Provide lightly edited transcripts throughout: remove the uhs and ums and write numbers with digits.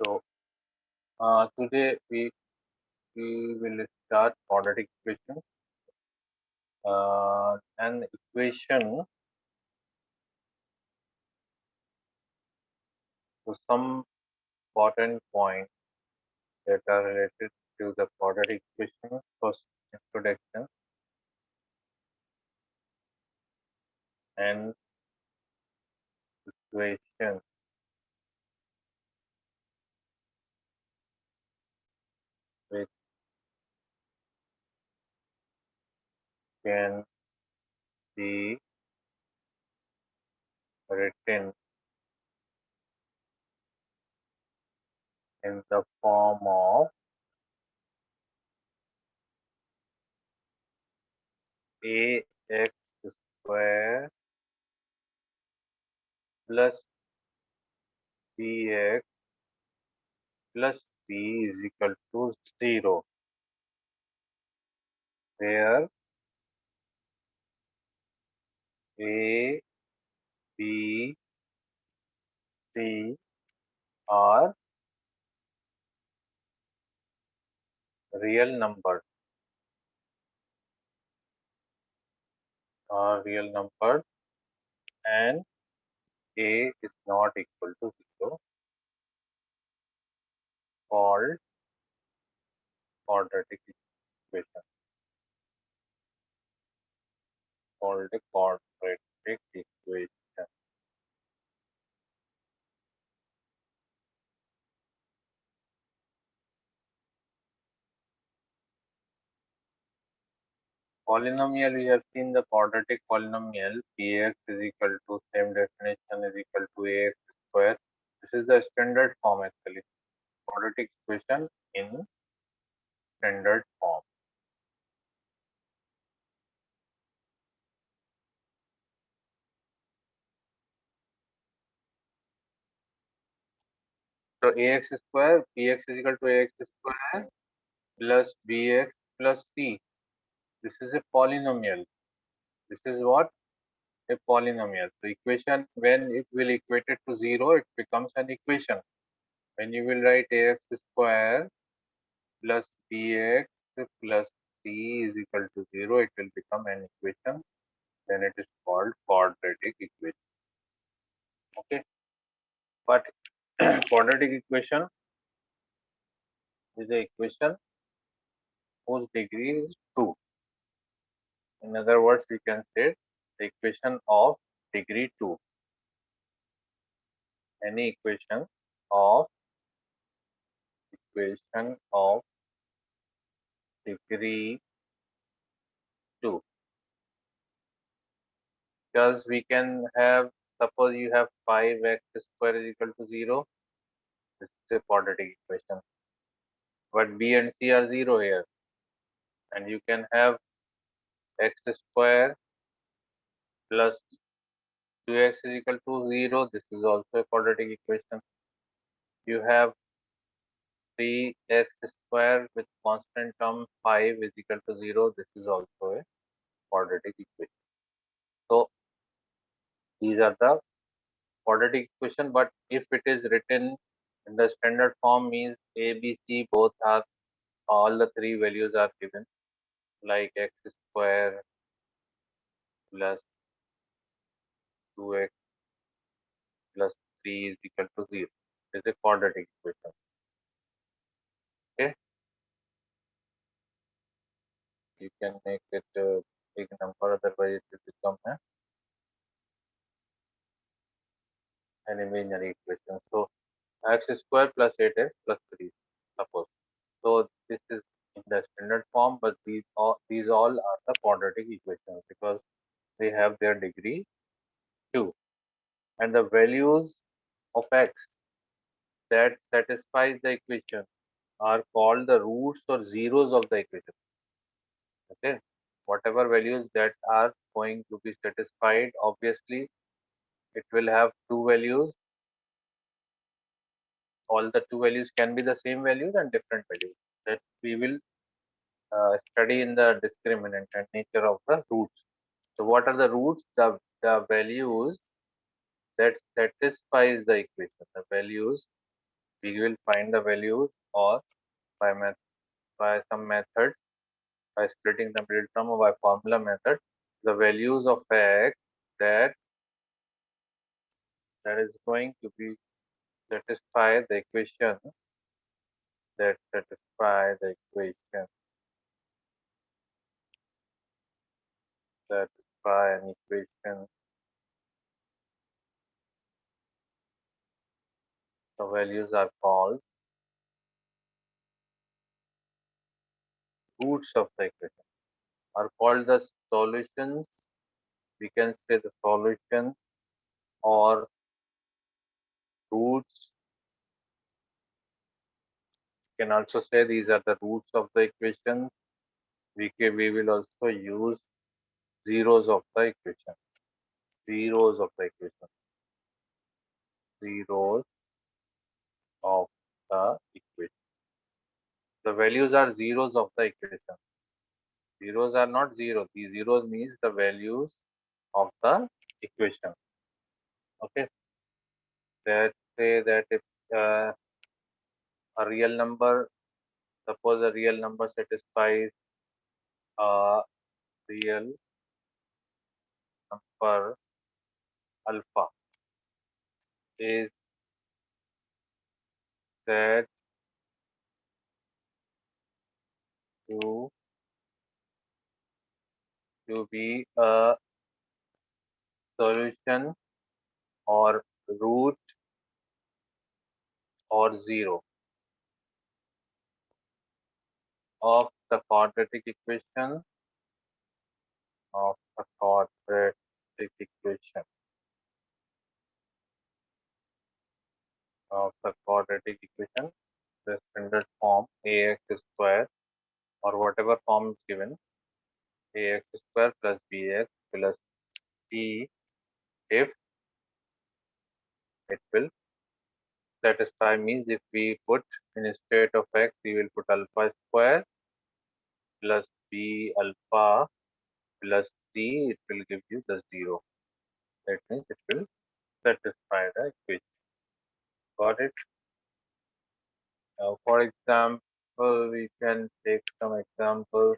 So today we will start quadratic equation. An equation to some important points that are related to the quadratic equation. First, introduction and equation which can be written in the form of ax square plus bx plus b is equal to 0, where a, b, c are real numbers and a is not equal to 0, called quadratic equation, called a quadratic equation. Polynomial, we have seen the quadratic polynomial px is equal to, same definition, is equal to ax square. This is the standard form actually, quadratic equation in standard form. So ax square, px is equal to ax square plus bx plus c. This is a polynomial. This is what? A polynomial. So equation, when it will equate it to 0, it becomes an equation. When you will write ax square plus bx plus c is equal to 0, it will become an equation. Then it is called quadratic equation. Okay. But quadratic equation is the equation whose degree is 2. In other words, we can say the equation of degree 2. Any equation of degree 2. Because we can have, suppose you have 5x square is equal to 0. This is a quadratic equation. But b and c are 0 here. And you can have x square plus 2x is equal to 0. This is also a quadratic equation. You have 3x square with constant term 5 is equal to 0. This is also a quadratic equation. So these are the quadratic equation, but if it is written in the standard form, means a, b, c both are, all the three values are given, like x square plus 2x plus 3 is equal to 0. It is a quadratic equation. Okay, you can make it a big number, otherwise it will become an imaginary equation. So x square plus 8x plus 3, suppose. So this is in the standard form, but these all are the quadratic equations because they have their degree 2. And the values of x that satisfies the equation are called the roots or zeros of the equation. Okay, whatever values that are going to be satisfied, obviously it will have two values. All the two values can be the same values and different values that we will study in the discriminant and nature of the roots. So what are the roots? The values that satisfies the equation. The values We will find the values or by some methods, by splitting the middle term or by formula method, the values of x that is going to be satisfy the equation satisfy the equation satisfy an equation. The values are called roots of the equation, are called the solutions. We can say the solution or roots. We can also say these are the roots of the equation. We will also use zeros of the equation. Zeros of the equation. Zeros of the equation. The values are zeros of the equation. Zeros are not zero. These zeros means the values of the equation. Okay. Let's say that if a real number, suppose a real number satisfies a real number alpha is said to be a solution or root or zero of the quadratic equation of the quadratic equation the standard form ax square or whatever form is given, ax square plus bx plus c, if it will satisfy, means if we put in a state of x, we will put alpha square plus b alpha plus c, it will give you the zero. That means it will satisfy the equation. Got it? Now, for example, we can take some examples.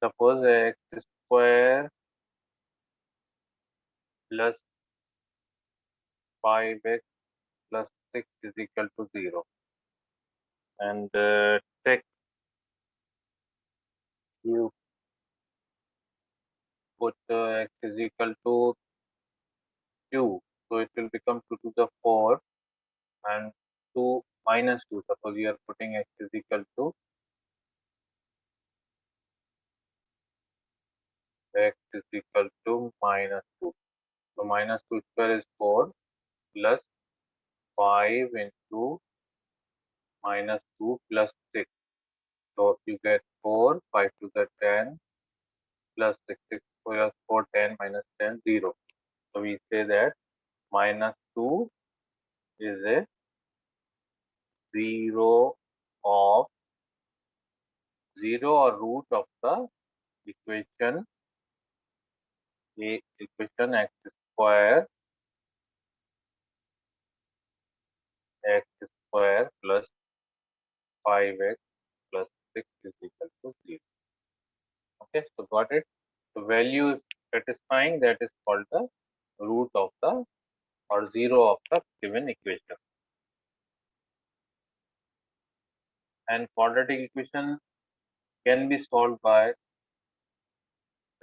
Suppose x square plus 5x plus 6 is equal to 0. And take you put x is equal to 2. So it will become 2 to the 4 and 2 minus 2. Suppose you are putting x is equal to minus 2. So minus 2 square is 4 plus 5 into minus 2 plus 6. So you get 4, 5 to the 10 plus 6, 6 plus 4, 10 minus 10, 0. So we say that minus 2 is a 0 of 0 or root of the equation equation x square plus 5x plus 6 is equal to 0. Okay, so got it. The value is satisfying, that is called the root of the or 0 of the given equation. And quadratic equation can be solved by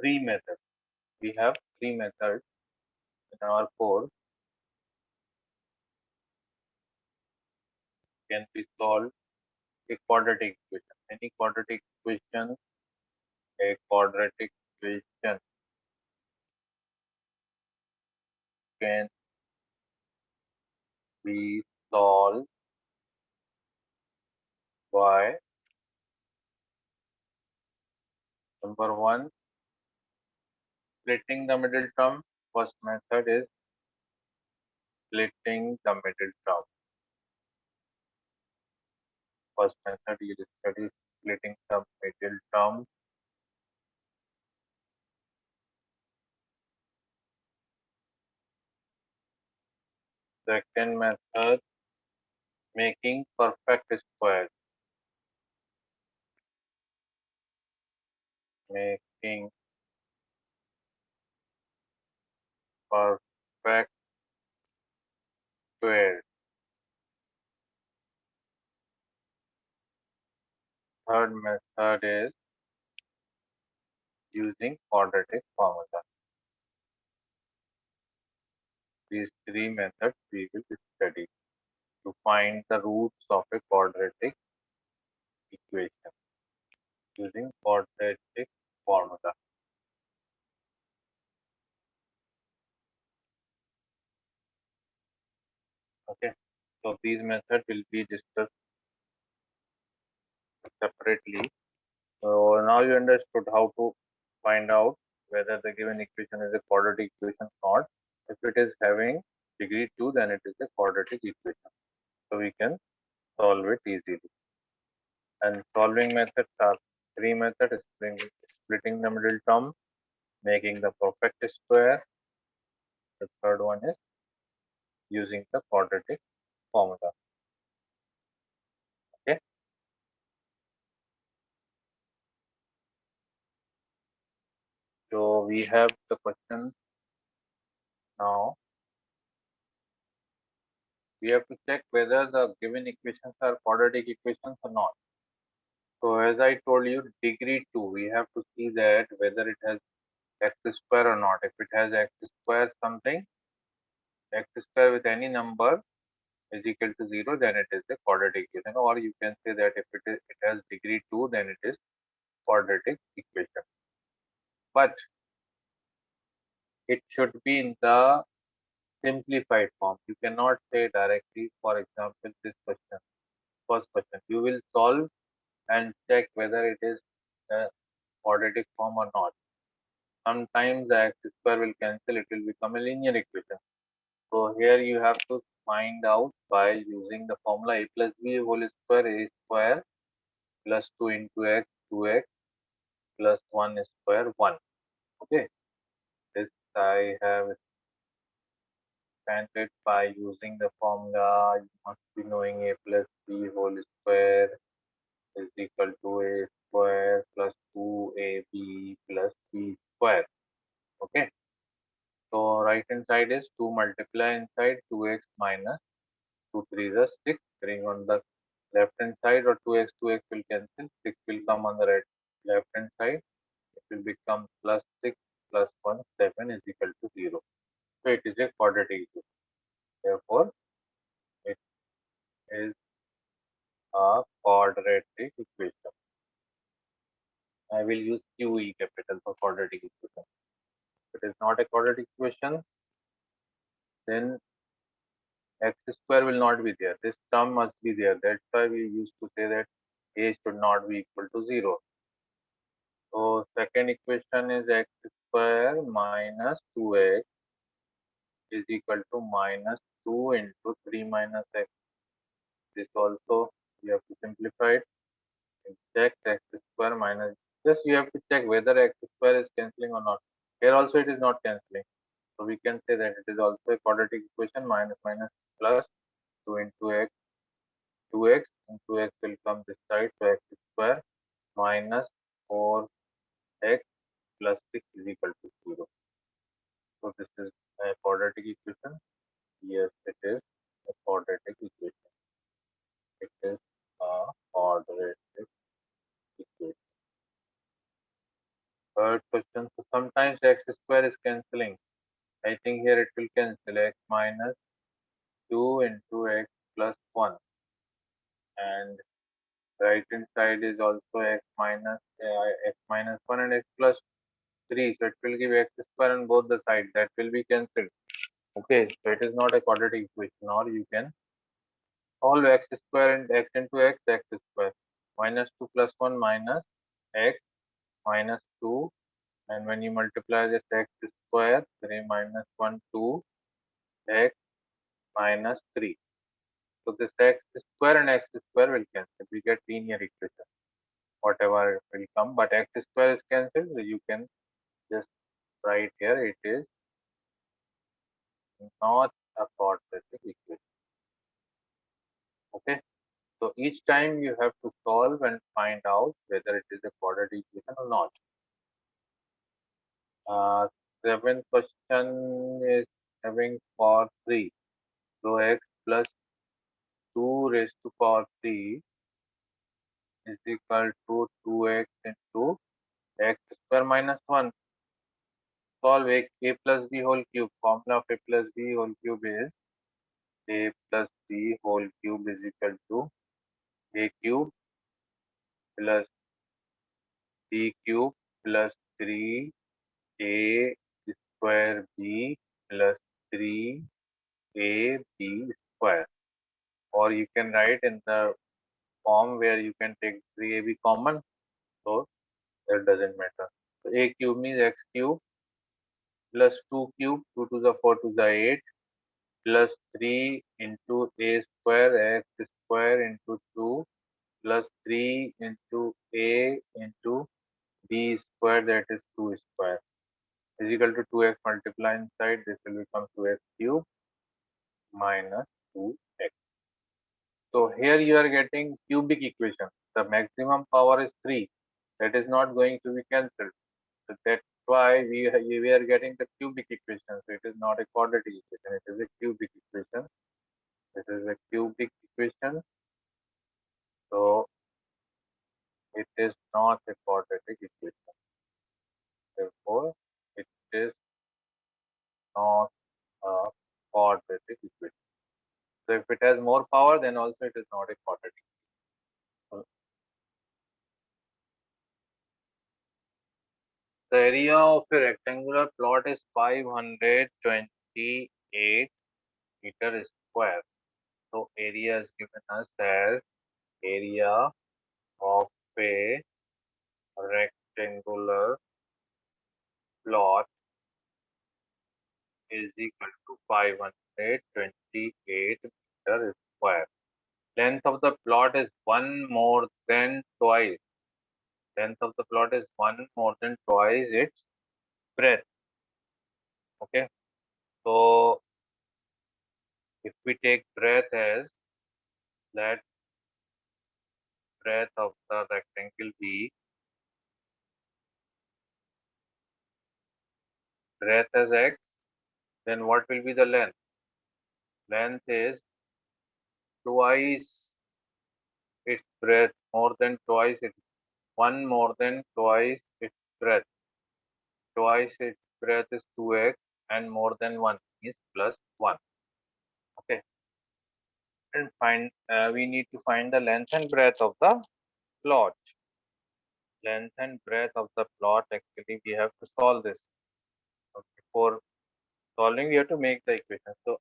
three methods. We have three methods in our course. Can be solved a quadratic equation. Any quadratic equation, a quadratic equation can be solved by Number 1, splitting the middle term. First method is splitting the middle term. First method you will study splitting the middle term. Second method, making perfect squares. Making perfect squares. Third method is using quadratic formula. These three methods we will study to find the roots of a quadratic equation using quadratic formula. Okay, so these methods will be discussed separately. So now you understood how to find out whether the given equation is a quadratic equation or not. If it is having degree 2, then it is a quadratic equation. So we can solve it easily. And solving methods are three methods: splitting the middle term, making the perfect square. The third one is using the quadratic formula. Okay. So we have the question now. We have to check whether the given equations are quadratic equations or not. So as I told you, degree 2, we have to see that whether it has x square or not. If it has x square something, x square with any number is equal to 0, then it is a quadratic equation. Or you can say that if it has degree 2, then it is quadratic equation. But it should be in the simplified form. You cannot say directly, for example, this question, first question. You will solve and check whether it is a quadratic form or not. Sometimes the x square will cancel, it will become a linear equation. So here you have to find out by using the formula a plus b whole square, a square plus 2 into x, 2x plus 1 square, 1. Okay, this I have expanded by using the formula. You must be knowing a plus b whole square is equal to a square plus 2ab plus b square. Okay, so right hand side is 2 multiply inside 2x minus 2 3 is 6. Bring on the left hand side, or 2x will cancel. 6 will come on the right left hand side. It will become plus 6 plus 1, 7 is equal to 0. So it is a quadratic equation. Therefore, it is a quadratic equation. I will use QE capital for quadratic equation. If it is not a quadratic equation, then x square will not be there. This term must be there. That's why we used to say that a should not be equal to 0. So second equation is x square minus 2x is equal to minus 2 into 3 minus x. This also you have to simplify it. Check x square minus, just you have to check whether x square is cancelling or not. Here also it is not cancelling. So we can say that it is also a quadratic equation. Minus minus plus 2 into x, 2x into x will come this side. So x square minus 4x plus 6 is equal to 0. So this is a quadratic equation. Yes, it is a quadratic equation. It is a quadratic equation. Third question. So sometimes x square is cancelling. I think here it will cancel x minus 2 into x plus 1. And right hand side is also x minus 1 and x plus 3. So it will give x square on both the sides. That will be cancelled. Okay, so it is not a quadratic equation. Or you can solve x square and x into x, x square. Minus 2 plus 1 minus x minus 2, and when you multiply this x square, 3 minus 1, 2, x minus 3. So this x square and x square will cancel. We get linear equation. Whatever will come, but x square is cancelled, so you can just write here it is not a quadratic equation. Okay. So each time you have to solve and find out whether it is a quadratic equation or not. Seventh question is having power 3. So x plus 2 raised to power 3 is equal to 2x into x square minus 1. Solve a plus b whole cube. Formula of a plus b whole cube is a plus b whole cube is equal to a cube plus b cube plus 3a square b plus 3ab square. Or you can write in the form where you can take 3ab common, so that doesn't matter. So a cube means x cube plus 2 cube, 2 to the 4 to the 8 plus 3 into a square x square into 2 plus 3 into a into b square, that is 2 square, is equal to 2x. Multiply inside, this will become 2x cube minus 2x. So here you are getting cubic equation. The maximum power is 3. That is not going to be cancelled. So that's why we are getting the cubic equation. So it is not a quadratic equation. It is a cubic equation. This is a cubic equation. So it is not a quadratic equation. Therefore, it is not a quadratic equation. So if it has more power, then also it is not a quadratic. The area of a rectangular plot is 528 meter square. So area is given us as area of a rectangular plot is equal to 528 meter square. Length of the plot is one more than twice. Length of the plot is one more than twice its breadth. Okay. So if we take breadth as, let breadth of the rectangle be breadth as x, then what will be the length? Length is twice its breadth, more than twice it, one more than twice its breadth. Twice its breadth is 2x and more than 1 is plus 1. Okay. And we need to find the length and breadth of the plot. Length and breadth of the plot, actually we have to solve this. So before solving, we have to make the equation. So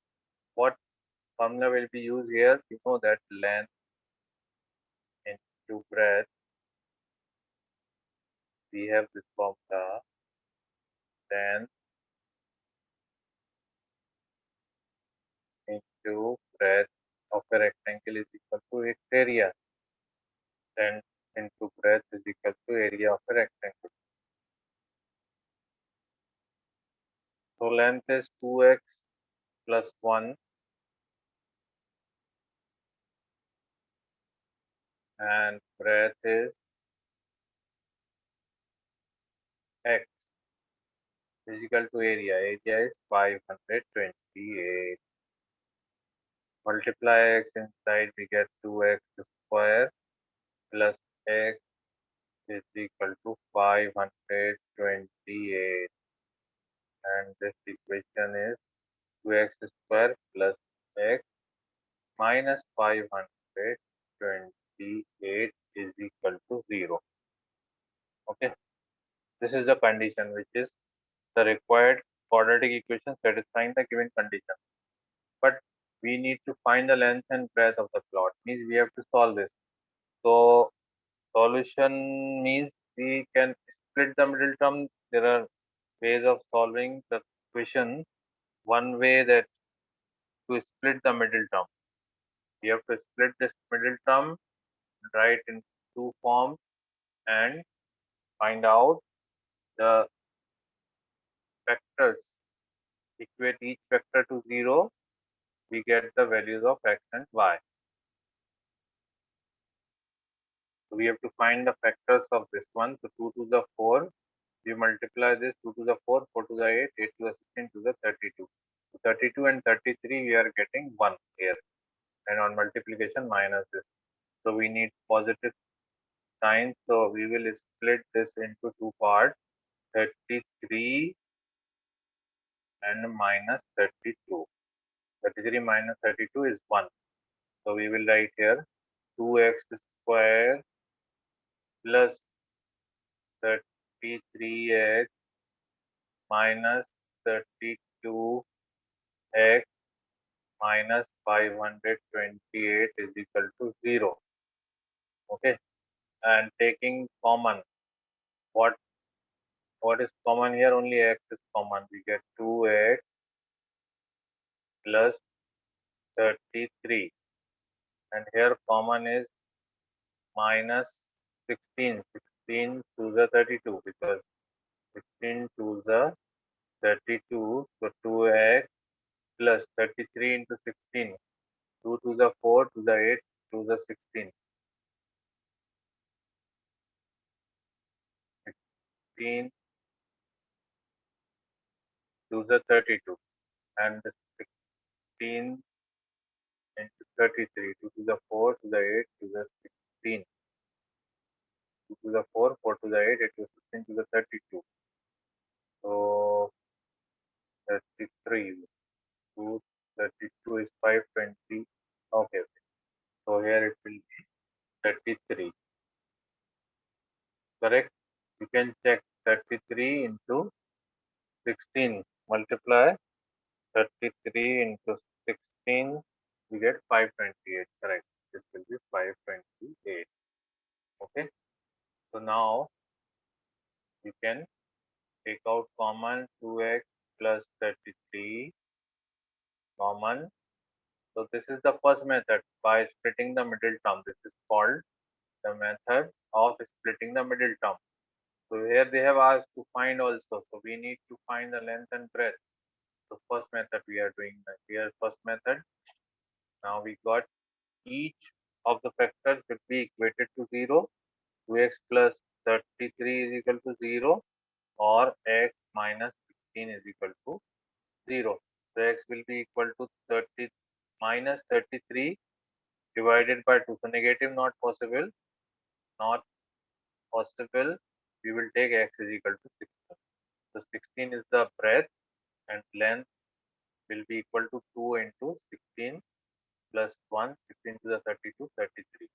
what formula will be used here? You know that length into breadth, we have this formula, length into breadth of a rectangle is equal to its area. Length into breadth is equal to area of a rectangle. So length is 2x plus 1 and breadth is x is equal to area. Area is 528. Multiply x inside, we get 2x square plus x is equal to 528. And this equation is 2x square plus x minus 528 is equal to 0. Okay. This is the condition, which is the required quadratic equation satisfying the given condition. But we need to find the length and breadth of the plot. Means we have to solve this. So solution means we can split the middle term. There are ways of solving the equation. One way that to split the middle term, you have to split this middle term, write in two forms, and find out the vectors. Equate each vector to 0, we get the values of x and y. So we have to find the factors of this one. So 2 to the 4, you multiply this 2 to the 4, 4 to the 8, 8 to the 16, to the 32. So 32 and 33, we are getting 1 here. And on multiplication, minus this. So we need positive sign. So we will split this into two parts, 33 and minus 32. 33 minus 32 is 1. So we will write here 2x square plus 33x minus 32x minus 528 is equal to 0. Okay. And taking common, what is common here? Only x is common. We get 2x plus 33. And here common is minus 16. 16 to the 32, because 16 to the 32. So 2x plus 33 into 16. 2 to the 4 to the 8 to the 16. 16 to the 32. And the 16 into 33. 2 to the 4 to the 8 to the 16. 2 to the 4, 4 to the 8, 8 to the 16 to the 32. So 33. 2, 32 is 520. Okay. So here it will be 33. Correct? You can check 33 into 16. Multiply 33 into 16. We get 528. Correct. This will be 528. Okay. So now you can take out common 2x plus 33 common. So this is the first method by splitting the middle term. This is called the method of splitting the middle term. So here they have asked to find also. So we need to find the length and breadth. So first method we are doing here. First method. Now we got each of the factors should be equated to 0. 2x plus 33 is equal to 0, or x minus 16 is equal to 0. So x will be equal to 30 minus 33 divided by 2. So negative not possible. Not possible. We will take x is equal to 16. So 16 is the breadth, and length will be equal to 2 into 16 plus 1, 16 to the 32, 33.